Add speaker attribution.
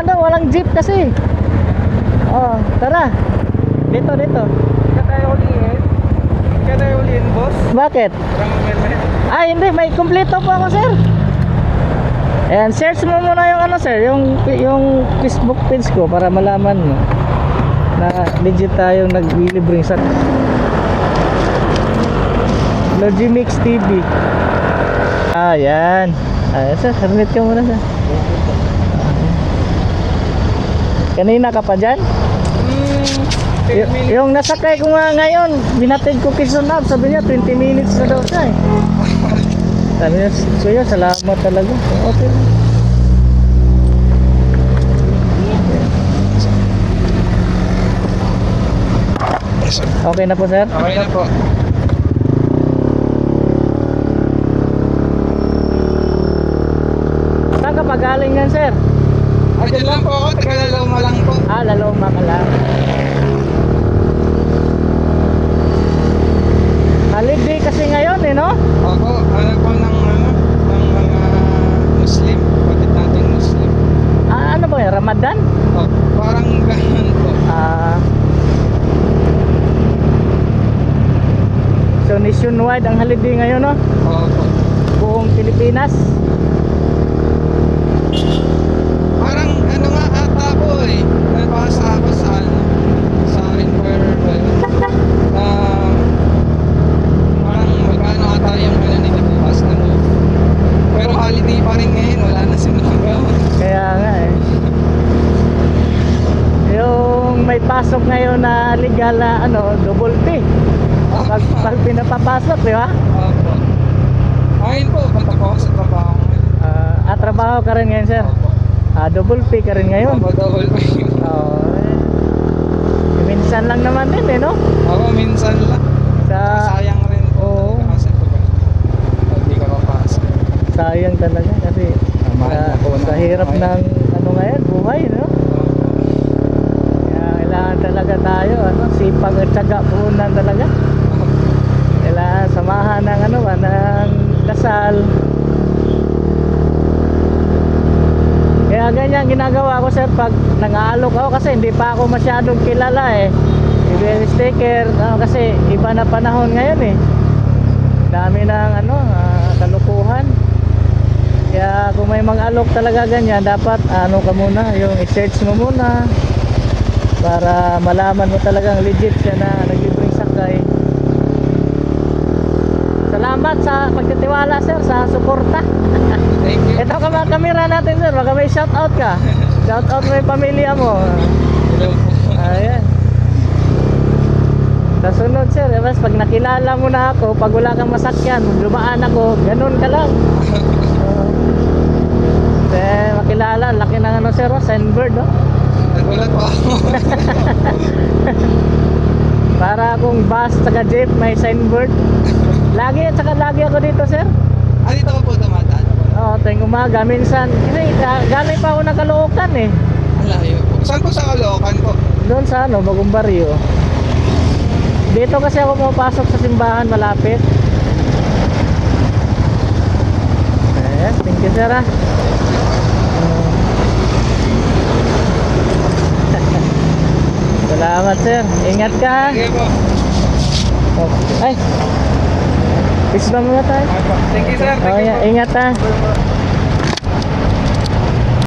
Speaker 1: daw, walang jeep kasi. Oh, tara. Dito.
Speaker 2: Kaya tayo ulihin? Kaya tayo ulihin, boss?
Speaker 1: Bakit?
Speaker 2: Parang mamaya.
Speaker 1: Ay, hindi, may kumpleto po ako, sir. Ayan, search mo muna yung ano, sir, yung Facebook page ko para malaman mo na legit tayong naglilibring sa Logimix TV. Ayan. Ayan, sir, submit ka muna, sir. Kanina ka pa dyan?
Speaker 2: 10 minutes.
Speaker 1: Yung nasakay ko nga ngayon, binatid ko Quezon Up, sabi niya 20 minutes na daw siya eh. Sabi niya, kuya, salamat talaga. Okay. Okay na po, sir?
Speaker 2: Okay na po.
Speaker 1: Saan ka pa galing yan, sir?
Speaker 2: Diyan lang po ako, taga-Laloma lang po.
Speaker 1: Ah, Laloma ka lang. Holiday kasi ngayon eh, no?
Speaker 2: Ako, ano po ng mga Muslim, kapatid natin Muslim.
Speaker 1: Ah, ano ba yan? Ramadan?
Speaker 2: Parang ganun po.
Speaker 1: So nationwide ang holiday ngayon, no?
Speaker 2: Opo.
Speaker 1: Buong Pilipinas.
Speaker 2: Parang ano nga ata po eh. Nabasa ako sa Inquirer ba yun? Parang magkano ata yung ano nila bukas na move. Pero holiday pa rin ngayon, wala na sinugaw.
Speaker 1: Kaya nga eh. Yung may pasok ngayon na legal na ano, double pay. Pag pinapapasok, di ba?
Speaker 2: Opo. Ayun po, punta po ako sa trabaho ngayon.
Speaker 1: Trabaho ka rin ngayon, sir?
Speaker 2: Opo.
Speaker 1: Double pay ka rin ngayon?
Speaker 2: Opo, double pay.
Speaker 1: Oo. Minsan lang naman din eh, no?
Speaker 2: Ako, minsan lang. Sayang rin po.
Speaker 1: Oo.
Speaker 2: Kasi pag hindi ka papasok.
Speaker 1: Sayang talaga kasi sa hirap ng ano ngayon, buhay, no? Kaya kailangan talaga tayo, ano, sipag at syaga puhunan talaga. Kailangan samahan ng ano ba, ng dasal. Kaya ganyan ginagawa ko, sir, pag nang-aalok ako kasi hindi pa ako masyadong kilala eh. Ibig sticker, kasi iba na panahon ngayon eh. Dami ng ano, kalukuhan. Kaya kung may mga alok talaga ganyan, dapat ano ka muna, yung i-search mo muna para malaman mo talagang legit siya na naglibring sakay. Salamat sa pagtitiwala, sir, sa suporta.
Speaker 2: Thank you.
Speaker 1: Ito ka mga kamera natin, sir, baka may shoutout ka. Shoutout mo yung pamilya mo.
Speaker 2: Hello po.
Speaker 1: Ayan. Sa sunod, sir, mas pag nakilala mo na ako, pag wala kang masakyan, dumaan ako, ganun ka lang. Makilala, laki ng ano, sir, Sandbird, no?
Speaker 2: Nagulat po ako.
Speaker 1: Para akong bus saka jeep, may Sandbird. Lagi ako dito, sir.
Speaker 2: Dito ko po dumadaan.
Speaker 1: Oo, tuwing umaga, minsan. Kasi galing pa ako ng Caloocan eh.
Speaker 2: Malayo po. Saan po sa Caloocan po?
Speaker 1: Doon sa ano, Bagong Barrio. Dito kasi ako pumapasok sa simbahan malapit. Ayan, thank you, sir, ah. Salamat, sir. Ingat ka.
Speaker 2: Sige po.
Speaker 1: Ay, peace ba muna tayo?
Speaker 2: Thank you, sir.
Speaker 1: Oh, yeah. Ingat, ha.